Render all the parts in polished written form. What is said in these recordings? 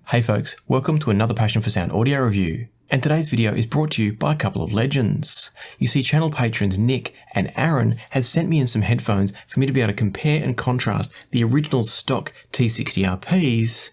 Hey folks, welcome to another Passion for Sound audio review. And today's video is brought to you by a couple of legends. You see, channel patrons Nick and Aaron have sent me in some headphones for me to be able to compare and contrast the original stock T60RPs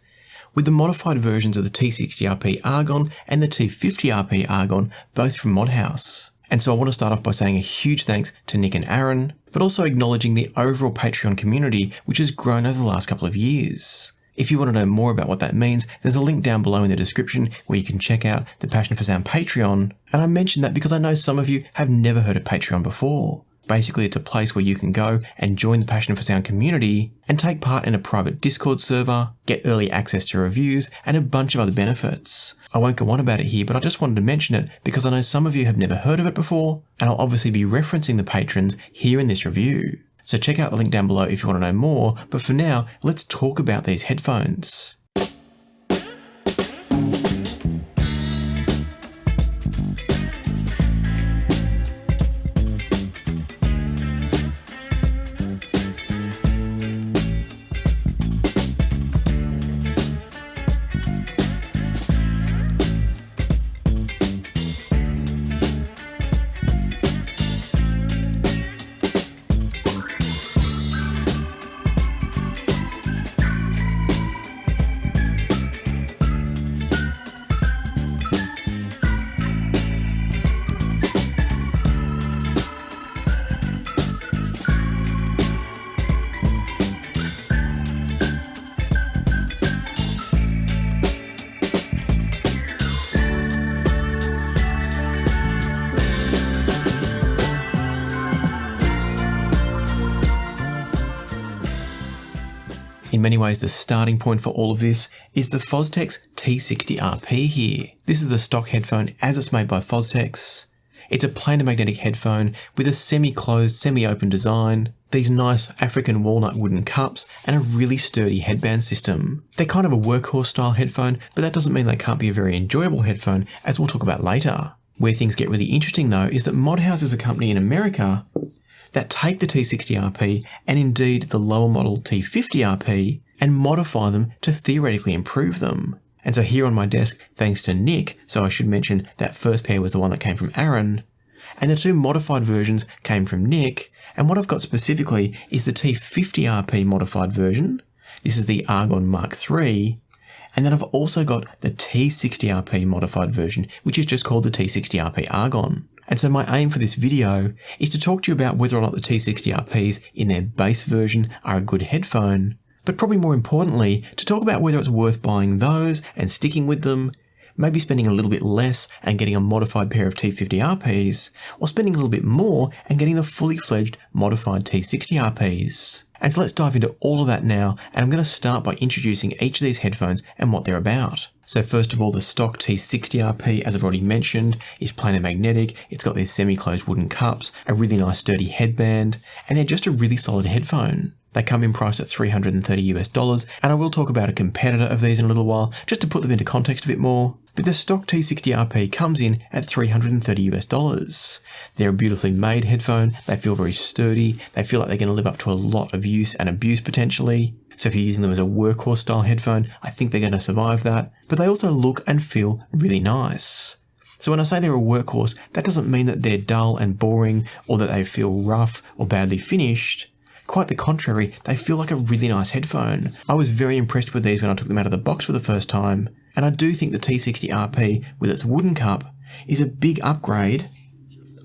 with the modified versions of the T60RP Argon and the T50RP Argon, both from Modhouse. And so I want to start off by saying a huge thanks to Nick and Aaron, but also acknowledging the overall Patreon community which has grown over the last couple of years. If you want to know more about what that means, there's a link down below in the description where you can check out the Passion for Sound Patreon. And I mention that because I know some of you have never heard of Patreon before. Basically, it's a place where you can go and join the Passion for Sound community and take part in a private Discord server, get early access to reviews, and a bunch of other benefits. I won't go on about it here, but I just wanted to mention it because I know some of you have never heard of it before, and I'll obviously be referencing the patrons here in this review. So check out the link down below if you want to know more, but for now, let's talk about these headphones. In many ways, the starting point for all of this is the Fostex T60RP here. This is the stock headphone as it's made by Fostex. It's a planar magnetic headphone with a semi-closed, semi-open design, these nice African walnut wooden cups, and a really sturdy headband system. They're kind of a workhorse style headphone, but that doesn't mean they can't be a very enjoyable headphone, as we'll talk about later. Where things get really interesting though is that Modhouse is a company in America that take the T60RP and indeed the lower model T50RP and modify them to theoretically improve them. And so here on my desk, thanks to Nick, so I should mention that first pair was the one that came from Aaron, and the two modified versions came from Nick, and what I've got specifically is the T50RP modified version. This is the Argon Mark III, and then I've also got the T60RP modified version, which is just called the T60RP Argon. And so my aim for this video is to talk to you about whether or not the T60RPs in their base version are a good headphone, but probably more importantly, to talk about whether it's worth buying those and sticking with them, maybe spending a little bit less and getting a modified pair of T50RPs, or spending a little bit more and getting the fully fledged modified T60RPs. And so let's dive into all of that now, and I'm going to start by introducing each of these headphones and what they're about. So first of all, the stock T60RP, as I've already mentioned, is planar magnetic. It's got these semi-closed wooden cups, a really nice sturdy headband, and they're just a really solid headphone. They come in priced at $330 and I will talk about a competitor of these in a little while, just to put them into context a bit more. But the stock T60RP comes in at $330. They're a beautifully made headphone, they feel very sturdy, they feel like they're going to live up to a lot of use and abuse potentially. So if you're using them as a workhorse style headphone, I think they're going to survive that. But they also look and feel really nice. So when I say they're a workhorse, that doesn't mean that they're dull and boring or that they feel rough or badly finished. Quite the contrary, they feel like a really nice headphone. I was very impressed with these when I took them out of the box for the first time, and I do think the T60RP with its wooden cup is a big upgrade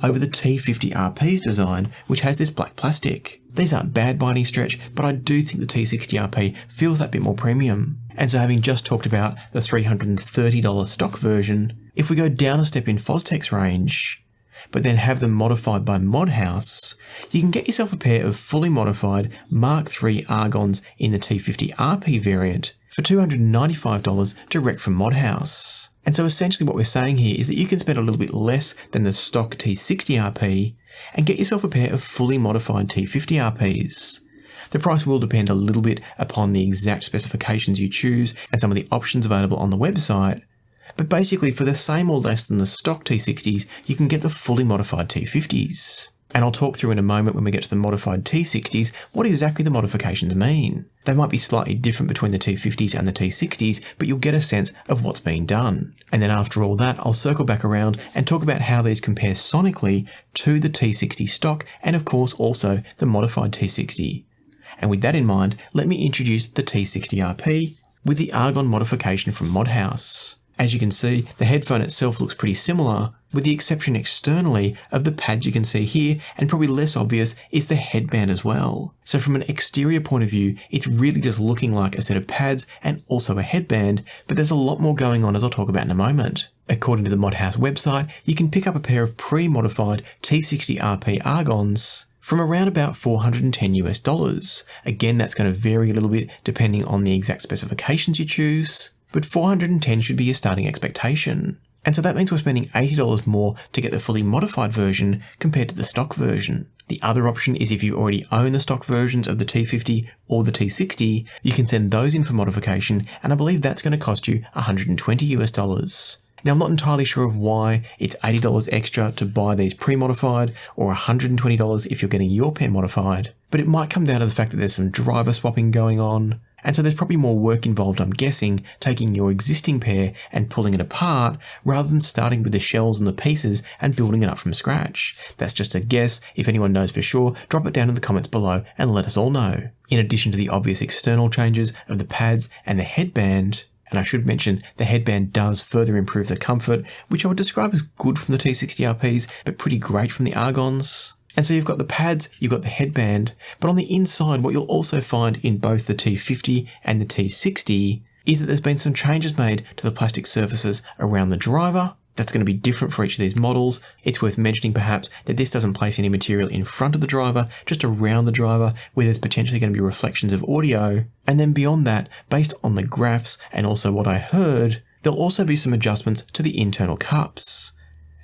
over the T50RP's design, which has this black plastic. These aren't bad by any stretch, but I do think the T60RP feels that bit more premium. And so having just talked about the $330 stock version, if we go down a step in Fostex range, but then have them modified by Modhouse, you can get yourself a pair of fully modified Mark III Argons in the T50RP variant for $295 direct from Modhouse. And so essentially what we're saying here is that you can spend a little bit less than the stock T60RP and get yourself a pair of fully modified T50RPs. The price will depend a little bit upon the exact specifications you choose and some of the options available on the website, but basically for the same or less than the stock T60s, you can get the fully modified T50s. And I'll talk through in a moment when we get to the modified T60s what exactly the modifications mean. They might be slightly different between the T50s and the T60s, but you'll get a sense of what's being done. And then after all that, I'll circle back around and talk about how these compare sonically to the T60 stock and of course also the modified T60. And with that in mind, let me introduce the T60RP with the Argon modification from Modhouse. As you can see, the headphone itself looks pretty similar, with the exception externally of the pads you can see here, and probably less obvious is the headband as well. So from an exterior point of view, it's really just looking like a set of pads and also a headband, but there's a lot more going on as I'll talk about in a moment. According to the Modhouse website, you can pick up a pair of pre-modified T60RP Argons from around about $410 US. Again, that's going to vary a little bit depending on the exact specifications you choose, but $410 should be your starting expectation. And so that means we're spending $80 more to get the fully modified version compared to the stock version. The other option is if you already own the stock versions of the T50 or the T60, you can send those in for modification, and I believe that's going to cost you $120 US. Now, I'm not entirely sure of why it's $80 extra to buy these pre-modified or $120 if you're getting your pair modified, but it might come down to the fact that there's some driver swapping going on, and so there's probably more work involved, I'm guessing, taking your existing pair and pulling it apart rather than starting with the shells and the pieces and building it up from scratch. That's just a guess. If anyone knows for sure, drop it down in the comments below and let us all know. In addition to the obvious external changes of the pads and the headband, and I should mention the headband does further improve the comfort, which I would describe as good from the T60RPs, but pretty great from the Argons. And so you've got the pads, you've got the headband, but on the inside, what you'll also find in both the T50 and the T60 is that there's been some changes made to the plastic surfaces around the driver. That's going to be different for each of these models. It's worth mentioning perhaps that this doesn't place any material in front of the driver, just around the driver, where there's potentially going to be reflections of audio. And then beyond that, based on the graphs and also what I heard, there'll also be some adjustments to the internal cups.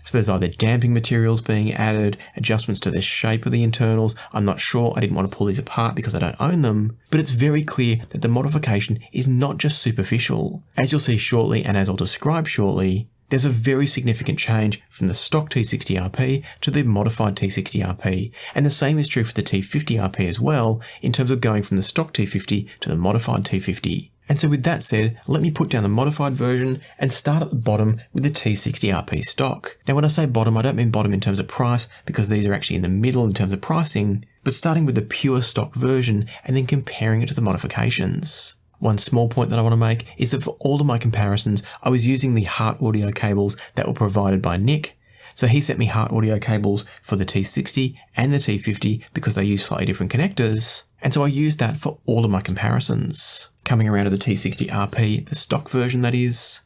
So there's either damping materials being added, adjustments to the shape of the internals. I'm not sure, I didn't want to pull these apart because I don't own them, but it's very clear that the modification is not just superficial. As you'll see shortly and as I'll describe shortly, there's a very significant change from the stock T60RP to the modified T60RP, and the same is true for the T50RP as well, in terms of going from the stock T50 to the modified T50. And so with that said, let me put down the modified version and start at the bottom with the T60RP stock. Now when I say bottom, I don't mean bottom in terms of price, because these are actually in the middle in terms of pricing, but starting with the pure stock version and then comparing it to the modifications. One small point that I want to make is that for all of my comparisons, I was using the Heart audio cables that were provided by Nick. So he sent me Heart audio cables for the T60 and the T50 because they use slightly different connectors. And so I used that for all of my comparisons. Coming around to the T60RP, the stock version that is.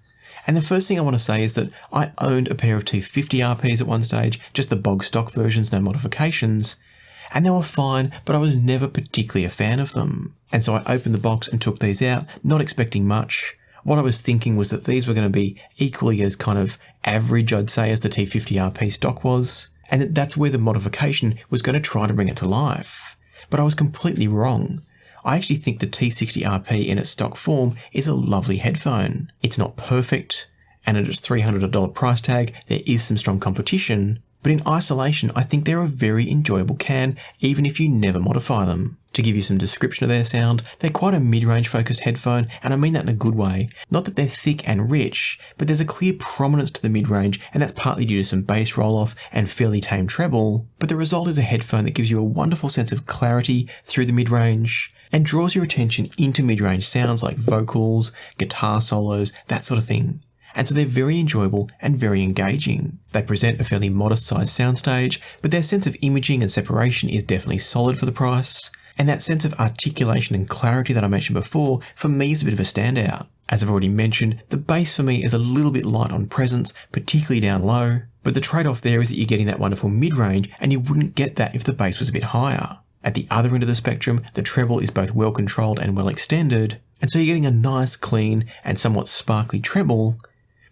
And the first thing I want to say is that I owned a pair of T50RPs at one stage, just the bog stock versions, no modifications. And they were fine, but I was never particularly a fan of them. And so I opened the box and took these out, not expecting much. What I was thinking was that these were going to be equally as kind of average, I'd say, as the T50RP stock was, and that's where the modification was going to try to bring it to life. But I was completely wrong. I actually think the T60RP in its stock form is a lovely headphone. It's not perfect, and at its $300 price tag, there is some strong competition, but in isolation, I think they're a very enjoyable can, even if you never modify them. To give you some description of their sound, they're quite a mid-range focused headphone, and I mean that in a good way. Not that they're thick and rich, but there's a clear prominence to the mid-range, and that's partly due to some bass roll-off and fairly tame treble, but the result is a headphone that gives you a wonderful sense of clarity through the mid-range, and draws your attention into mid-range sounds like vocals, guitar solos, that sort of thing. And so they're very enjoyable and very engaging. They present a fairly modest sized soundstage, but their sense of imaging and separation is definitely solid for the price. And that sense of articulation and clarity that I mentioned before, for me is a bit of a standout. As I've already mentioned, the bass for me is a little bit light on presence, particularly down low, but the trade-off there is that you're getting that wonderful mid-range, and you wouldn't get that if the bass was a bit higher. At the other end of the spectrum, the treble is both well controlled and well extended, and so you're getting a nice, clean, and somewhat sparkly treble,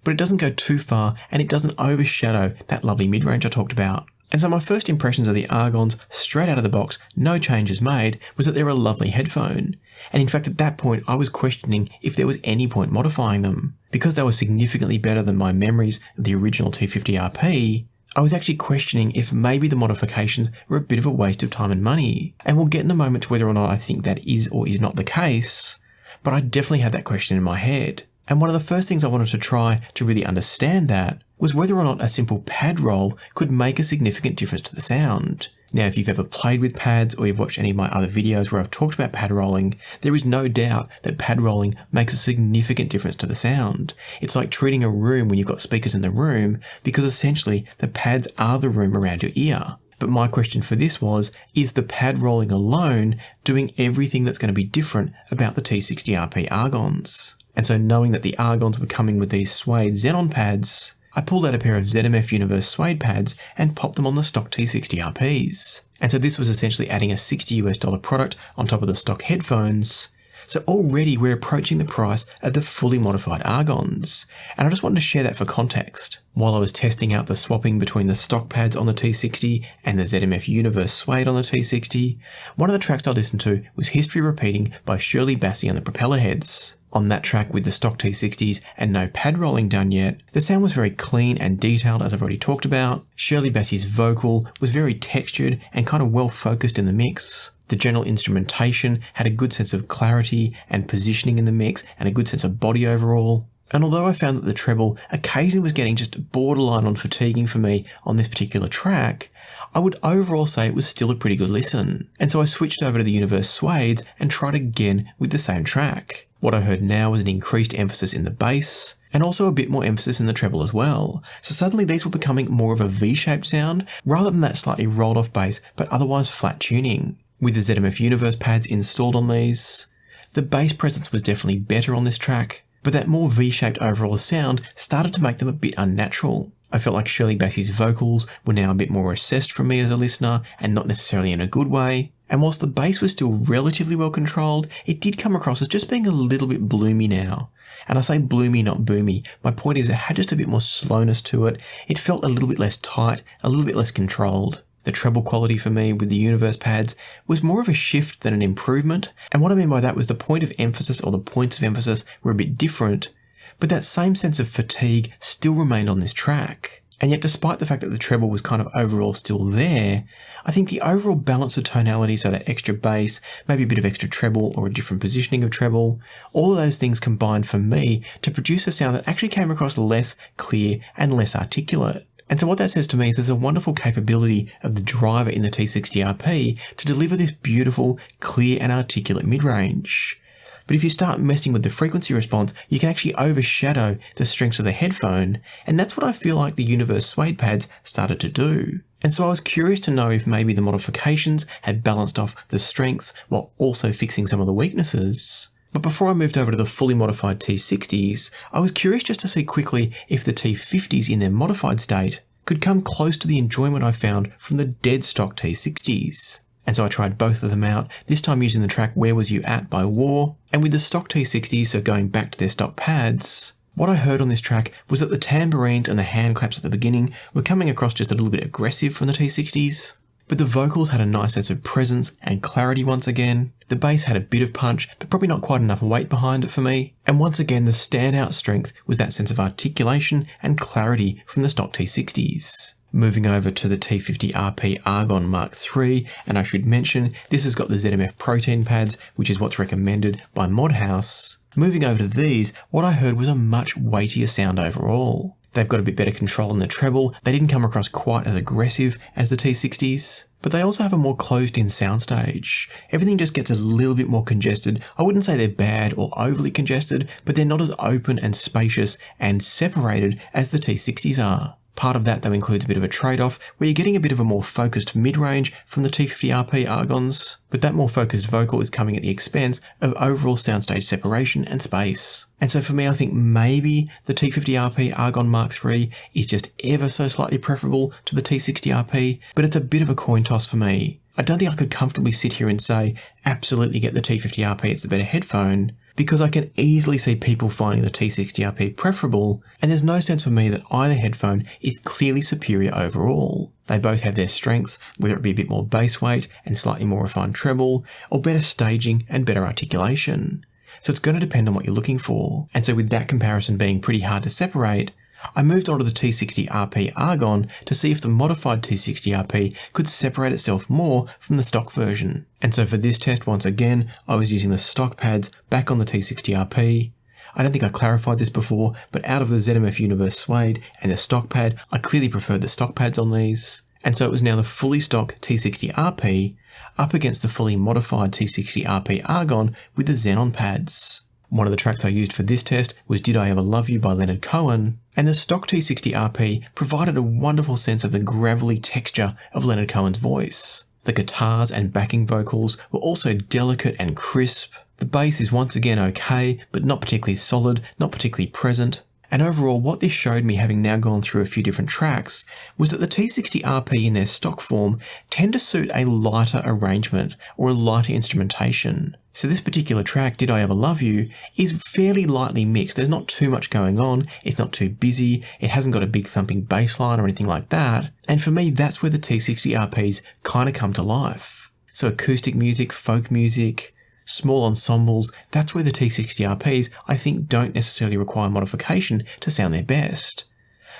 but it doesn't go too far, and it doesn't overshadow that lovely mid-range I talked about. And so my first impressions of the Argons, straight out of the box, no changes made, was that they're a lovely headphone. And in fact, at that point, I was questioning if there was any point modifying them. Because they were significantly better than my memories of the original T50RP, I was actually questioning if maybe the modifications were a bit of a waste of time and money, and we'll get in a moment to whether or not I think that is or is not the case, but I definitely had that question in my head. And one of the first things I wanted to try to really understand that was whether or not a simple pad roll could make a significant difference to the sound. Now, if you've ever played with pads or you've watched any of my other videos where I've talked about pad rolling, there is no doubt that pad rolling makes a significant difference to the sound. It's like treating a room when you've got speakers in the room, because essentially the pads are the room around your ear. But my question for this was, is the pad rolling alone doing everything that's going to be different about the T60RP Argons? And so knowing that the Argons were coming with these suede Xenon pads, I pulled out a pair of ZMF Universe suede pads and popped them on the stock T60RPs. And so this was essentially adding a $60 product on top of the stock headphones. So already we're approaching the price of the fully modified Argons. And I just wanted to share that for context. While I was testing out the swapping between the stock pads on the T60 and the ZMF Universe suede on the T60, one of the tracks I listened to was History Repeating by Shirley Bassey on the propeller heads. On that track with the stock T60s and no pad rolling done yet, the sound was very clean and detailed, as I've already talked about. Shirley Bassey's vocal was very textured and kind of well focused in the mix. The general instrumentation had a good sense of clarity and positioning in the mix and a good sense of body overall. And although I found that the treble occasionally was getting just borderline on fatiguing for me on this particular track, I would overall say it was still a pretty good listen. And so I switched over to the Universe suedes and tried again with the same track. What I heard now was an increased emphasis in the bass, and also a bit more emphasis in the treble as well. So suddenly these were becoming more of a V-shaped sound, rather than that slightly rolled off bass, but otherwise flat tuning. With the ZMF Universe pads installed on these, the bass presence was definitely better on this track, but that more V-shaped overall sound started to make them a bit unnatural. I felt like Shirley Bassey's vocals were now a bit more recessed from me as a listener, and not necessarily in a good way. And whilst the bass was still relatively well controlled, it did come across as just being a little bit bloomy now. And I say bloomy, not boomy. My point is it had just a bit more slowness to it. It felt a little bit less tight, a little bit less controlled. The treble quality for me with the Universe pads was more of a shift than an improvement. And what I mean by that was the point of emphasis or the points of emphasis were a bit different, but that same sense of fatigue still remained on this track. And yet despite the fact that the treble was kind of overall still there, I think the overall balance of tonality, so that extra bass, maybe a bit of extra treble or a different positioning of treble, all of those things combined for me to produce a sound that actually came across less clear and less articulate. And so what that says to me is there's a wonderful capability of the driver in the T60RP to deliver this beautiful, clear and articulate mid-range. But if you start messing with the frequency response, you can actually overshadow the strengths of the headphone, and that's what I feel like the Universe suede pads started to do. And so I was curious to know if maybe the modifications had balanced off the strengths while also fixing some of the weaknesses. But before I moved over to the fully modified T60s, I was curious just to see quickly if the T50s in their modified state could come close to the enjoyment I found from the dead stock T60s. And so I tried both of them out, this time using the track Where Was You At by War, and with the stock T60s, so going back to their stock pads. What I heard on this track was that the tambourines and the hand claps at the beginning were coming across just a little bit aggressive from the T60s, but the vocals had a nice sense of presence and clarity once again. The bass had a bit of punch, but probably not quite enough weight behind it for me. And once again, the standout strength was that sense of articulation and clarity from the stock T60s. Moving over to the T50RP Argon Mark III, and I should mention, this has got the ZMF protein pads, which is what's recommended by Modhouse. Moving over to these, what I heard was a much weightier sound overall. They've got a bit better control in the treble, they didn't come across quite as aggressive as the T60s, but they also have a more closed-in soundstage. Everything just gets a little bit more congested. I wouldn't say they're bad or overly congested, but they're not as open and spacious and separated as the T60s are. Part of that, though, includes a bit of a trade-off, where you're getting a bit of a more focused mid-range from the T50RP Argons, but that more focused vocal is coming at the expense of overall soundstage separation and space. And so for me, I think maybe the T50RP Argon Mark III is just ever so slightly preferable to the T60RP, but it's a bit of a coin toss for me. I don't think I could comfortably sit here and say, absolutely get the T50RP, it's the better headphone, because I can easily see people finding the T60RP preferable, and there's no sense for me that either headphone is clearly superior overall. They both have their strengths, whether it be a bit more bass weight and slightly more refined treble, or better staging and better articulation. So it's going to depend on what you're looking for. And so with that comparison being pretty hard to separate, I moved on to the T60RP Argon to see if the modified T60RP could separate itself more from the stock version. And so for this test, once again, I was using the stock pads back on the T60RP. I don't think I clarified this before, but out of the ZMF Universe Suede and the stock pad, I clearly preferred the stock pads on these. And so it was now the fully stock T60RP up against the fully modified T60RP Argon with the Xenon pads. One of the tracks I used for this test was Did I Ever Love You by Leonard Cohen, and the stock T60RP provided a wonderful sense of the gravelly texture of Leonard Cohen's voice. The guitars and backing vocals were also delicate and crisp. The bass is once again okay, but not particularly solid, not particularly present. And overall, what this showed me, having now gone through a few different tracks, was that the T60RP in their stock form tend to suit a lighter arrangement or a lighter instrumentation. So this particular track, Did I Ever Love You, is fairly lightly mixed. There's not too much going on, it's not too busy, it hasn't got a big thumping bass line or anything like that. And for me, that's where the T60RPs kind of come to life. So acoustic music, folk music, small ensembles, that's where the T60RPs, I think, don't necessarily require modification to sound their best.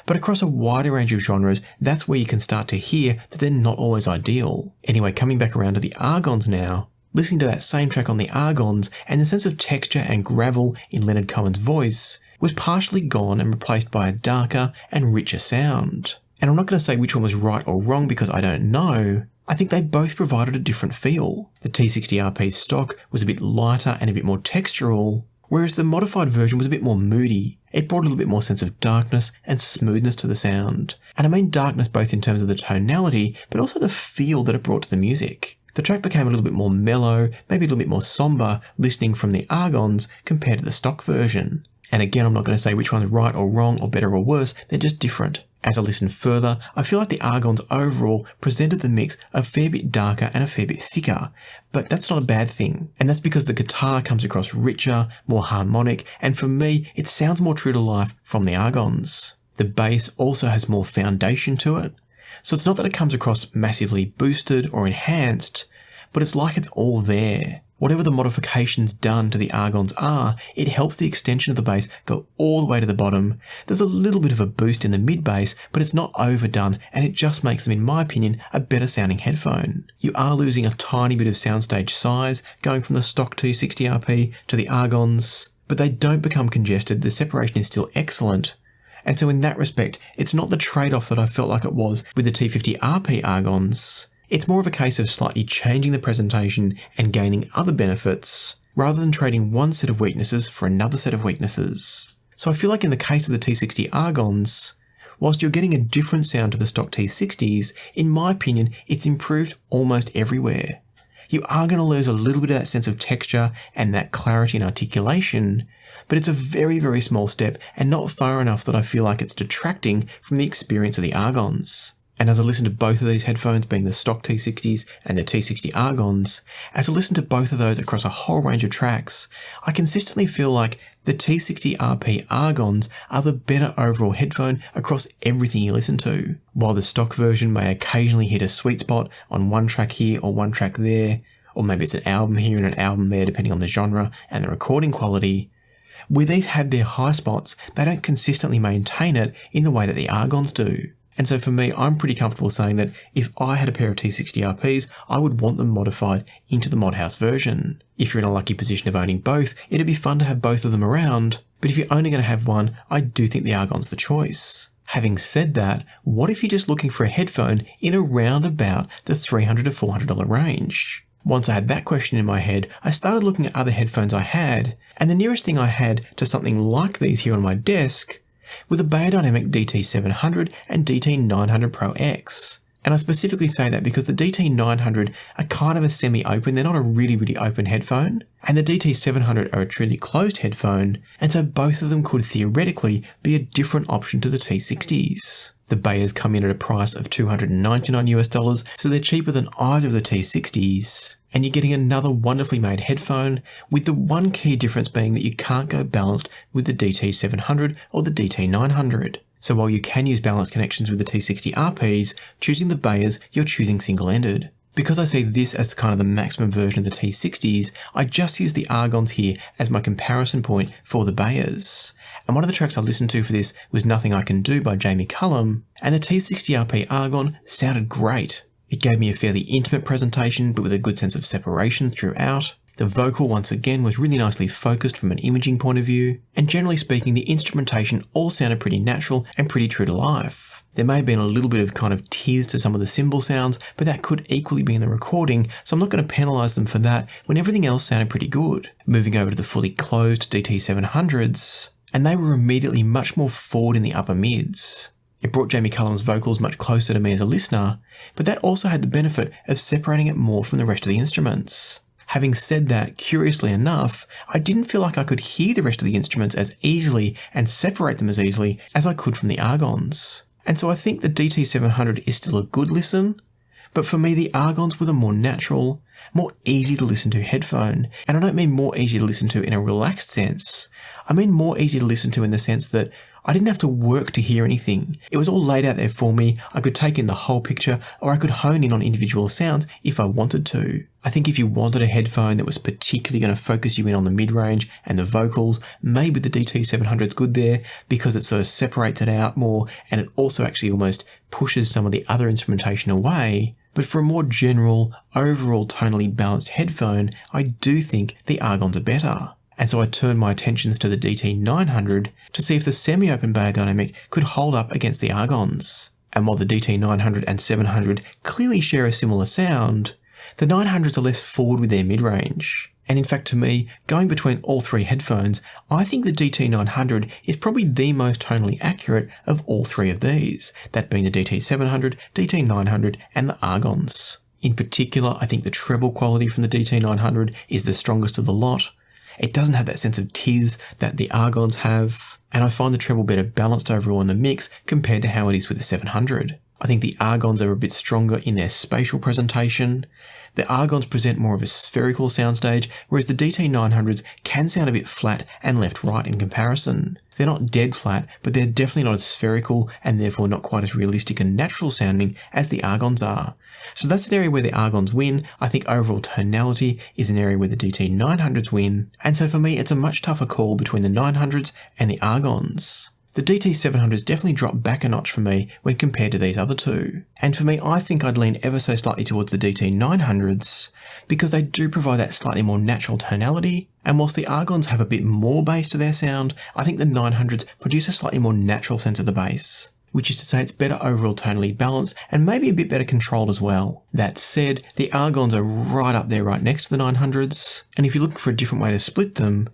But across a wider range of genres, that's where you can start to hear that they're not always ideal. Anyway, coming back around to the Argons now, listening to that same track on the Argons, and the sense of texture and gravel in Leonard Cohen's voice was partially gone and replaced by a darker and richer sound. And I'm not going to say which one was right or wrong because I don't know. I think they both provided a different feel. The T60RP's stock was a bit lighter and a bit more textural, whereas the modified version was a bit more moody. It brought a little bit more sense of darkness and smoothness to the sound. And I mean darkness both in terms of the tonality, but also the feel that it brought to the music. The track became a little bit more mellow, maybe a little bit more somber, listening from the Argons compared to the stock version. And again, I'm not going to say which one's right or wrong or better or worse, they're just different. As I listen further, I feel like the Argons overall presented the mix a fair bit darker and a fair bit thicker, but that's not a bad thing. And that's because the guitar comes across richer, more harmonic, and for me, it sounds more true to life from the Argons. The bass also has more foundation to it. So it's not that it comes across massively boosted or enhanced, but it's like it's all there. Whatever the modifications done to the Argons are, it helps the extension of the bass go all the way to the bottom. There's a little bit of a boost in the mid bass, but it's not overdone, and it just makes them, in my opinion, a better sounding headphone. You are losing a tiny bit of soundstage size going from the stock T60RP to the Argons, but they don't become congested, the separation is still excellent. And so in that respect, it's not the trade-off that I felt like it was with the T50RP Argons. It's more of a case of slightly changing the presentation and gaining other benefits, rather than trading one set of weaknesses for another set of weaknesses. So I feel like in the case of the T60 Argons, whilst you're getting a different sound to the stock T60s, in my opinion, it's improved almost everywhere. You are going to lose a little bit of that sense of texture and that clarity and articulation, but it's a very, very small step and not far enough that I feel like it's detracting from the experience of the Argons. And as I listen to both of these headphones, being the stock T60s and the T60 Argons, as I listen to both of those across a whole range of tracks, I consistently feel like the T60RP Argons are the better overall headphone across everything you listen to. While the stock version may occasionally hit a sweet spot on one track here or one track there, or maybe it's an album here and an album there depending on the genre and the recording quality, where these have their high spots, they don't consistently maintain it in the way that the Argons do. And so for me, I'm pretty comfortable saying that if I had a pair of T60RPs, I would want them modified into the Modhouse version. If you're in a lucky position of owning both, it'd be fun to have both of them around. But if you're only going to have one, I do think the Argon's the choice. Having said that, what if you're just looking for a headphone in around about the $300 to $400 range? Once I had that question in my head, I started looking at other headphones I had, and the nearest thing I had to something like these here on my desk were the Beyerdynamic DT700 and DT900 Pro X. And I specifically say that because the DT900 are kind of a semi-open, they're not a really, really open headphone, and the DT700 are a truly closed headphone, and so both of them could theoretically be a different option to the T60s. The Beyers come in at a price of $299, so they're cheaper than either of the T60s, and you're getting another wonderfully made headphone, with the one key difference being that you can't go balanced with the DT700 or the DT900. So while you can use balanced connections with the T60RPs, choosing the Beyers, you're choosing single-ended. Because I see this as kind of the maximum version of the T60s, I just use the Argons here as my comparison point for the Bayers. And one of the tracks I listened to for this was Nothing I Can Do by Jamie Cullum, and the T60RP Argon sounded great. It gave me a fairly intimate presentation, but with a good sense of separation throughout. The vocal, once again, was really nicely focused from an imaging point of view, and generally speaking, the instrumentation all sounded pretty natural and pretty true to life. There may have been a little bit of kind of tears to some of the cymbal sounds, but that could equally be in the recording, so I'm not going to penalise them for that when everything else sounded pretty good. Moving over to the fully closed DT700s, and they were immediately much more forward in the upper mids. It brought Jamie Cullum's vocals much closer to me as a listener, but that also had the benefit of separating it more from the rest of the instruments. Having said that, curiously enough, I didn't feel like I could hear the rest of the instruments as easily and separate them as easily as I could from the Argons. And so I think the DT700 is still a good listen, but for me the Argons were the more natural, more easy to listen to headphone. And I don't mean more easy to listen to in a relaxed sense, I mean more easy to listen to in the sense that I didn't have to work to hear anything. It was all laid out there for me. I could take in the whole picture, or I could hone in on individual sounds if I wanted to. I think if you wanted a headphone that was particularly going to focus you in on the mid-range and the vocals, maybe the DT700 is good there because it sort of separates it out more and it also actually almost pushes some of the other instrumentation away. But for a more general, overall tonally balanced headphone, I do think the Argons are better. And so I turned my attentions to the DT900 to see if the semi-open Bayer dynamic could hold up against the Argons. And while the DT900 and 700 clearly share a similar sound, the 900s are less forward with their mid-range. And in fact, to me, going between all three headphones, I think the DT900 is probably the most tonally accurate of all three of these, that being the DT700, DT900 and the Argons. In particular, I think the treble quality from the DT900 is the strongest of the lot. It doesn't have that sense of tiz that the Argons have, and I find the treble better balanced overall in the mix compared to how it is with the 700. I think the Argons are a bit stronger in their spatial presentation. The Argons present more of a spherical soundstage, whereas the DT900s can sound a bit flat and left-right in comparison. They're not dead flat, but they're definitely not as spherical and therefore not quite as realistic and natural sounding as the Argons are. So that's an area where the Argons win. I think overall tonality is an area where the DT900s win. And so for me, it's a much tougher call between the 900s and the Argons. The DT700s definitely drop back a notch for me when compared to these other two. And for me, I think I'd lean ever so slightly towards the DT900s because they do provide that slightly more natural tonality. And whilst the Argons have a bit more bass to their sound, I think the 900s produce a slightly more natural sense of the bass, which is to say it's better overall tonally balanced and maybe a bit better controlled as well. That said, the Argons are right up there right next to the 900s, and if you're looking for a different way to split them,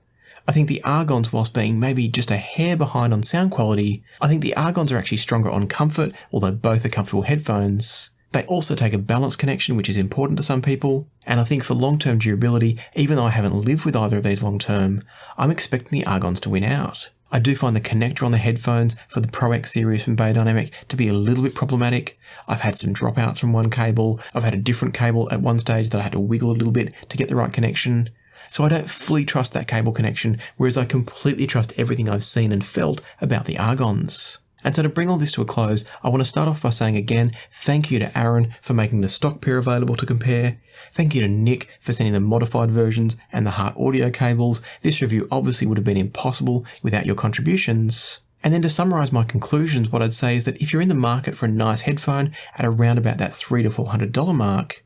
I think the Argons, whilst being maybe just a hair behind on sound quality, I think the Argons are actually stronger on comfort, although both are comfortable headphones. They also take a balance connection, which is important to some people, and I think for long-term durability, even though I haven't lived with either of these long-term, I'm expecting the Argons to win out. I do find the connector on the headphones for the Pro X series from Bayer Dynamic to be a little bit problematic. I've had some dropouts from one cable, I've had a different cable at one stage that I had to wiggle a little bit to get the right connection. So I don't fully trust that cable connection, whereas I completely trust everything I've seen and felt about the Argons. And so to bring all this to a close, I want to start off by saying again, thank you to Aaron for making the stock pair available to compare. Thank you to Nick for sending the modified versions and the Heart audio cables. This review obviously would have been impossible without your contributions. And then to summarise my conclusions, what I'd say is that if you're in the market for a nice headphone at around about that $300 to $400 mark,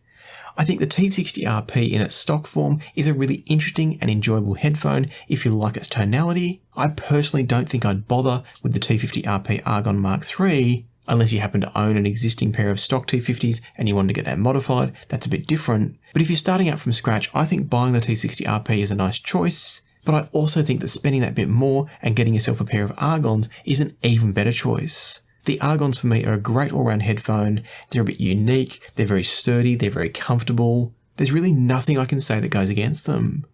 I think the T60RP in its stock form is a really interesting and enjoyable headphone if you like its tonality. I personally don't think I'd bother with the T50RP Argon Mark III, unless you happen to own an existing pair of stock T50s and you want to get that modified. That's a bit different. But if you're starting out from scratch, I think buying the T60RP is a nice choice. But I also think that spending that bit more and getting yourself a pair of Argons is an even better choice. The Argons for me are a great all-round headphone. They're a bit unique, they're very sturdy, they're very comfortable. There's really nothing I can say that goes against them.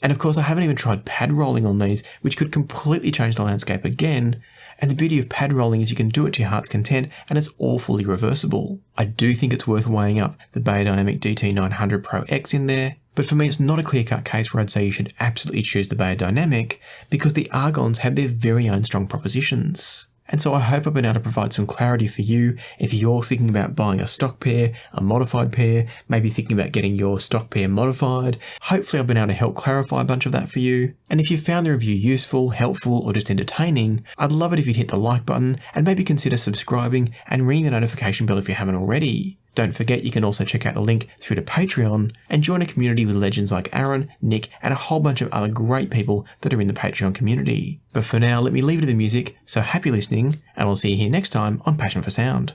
And of course I haven't even tried pad rolling on these, which could completely change the landscape again. And the beauty of pad rolling is you can do it to your heart's content and it's all fully reversible. I do think it's worth weighing up the Bayer Dynamic DT900 Pro X in there, but for me it's not a clear-cut case where I'd say you should absolutely choose the Bayer Dynamic because the Argons have their very own strong propositions. And so I hope I've been able to provide some clarity for you if you're thinking about buying a stock pair, a modified pair, maybe thinking about getting your stock pair modified. Hopefully I've been able to help clarify a bunch of that for you. And if you found the review useful, helpful, or just entertaining, I'd love it if you'd hit the like button and maybe consider subscribing and ringing the notification bell if you haven't already. Don't forget you can also check out the link through to Patreon and join a community with legends like Aaron, Nick, and a whole bunch of other great people that are in the Patreon community. But for now, let me leave it to the music, so happy listening, and I'll see you here next time on Passion for Sound.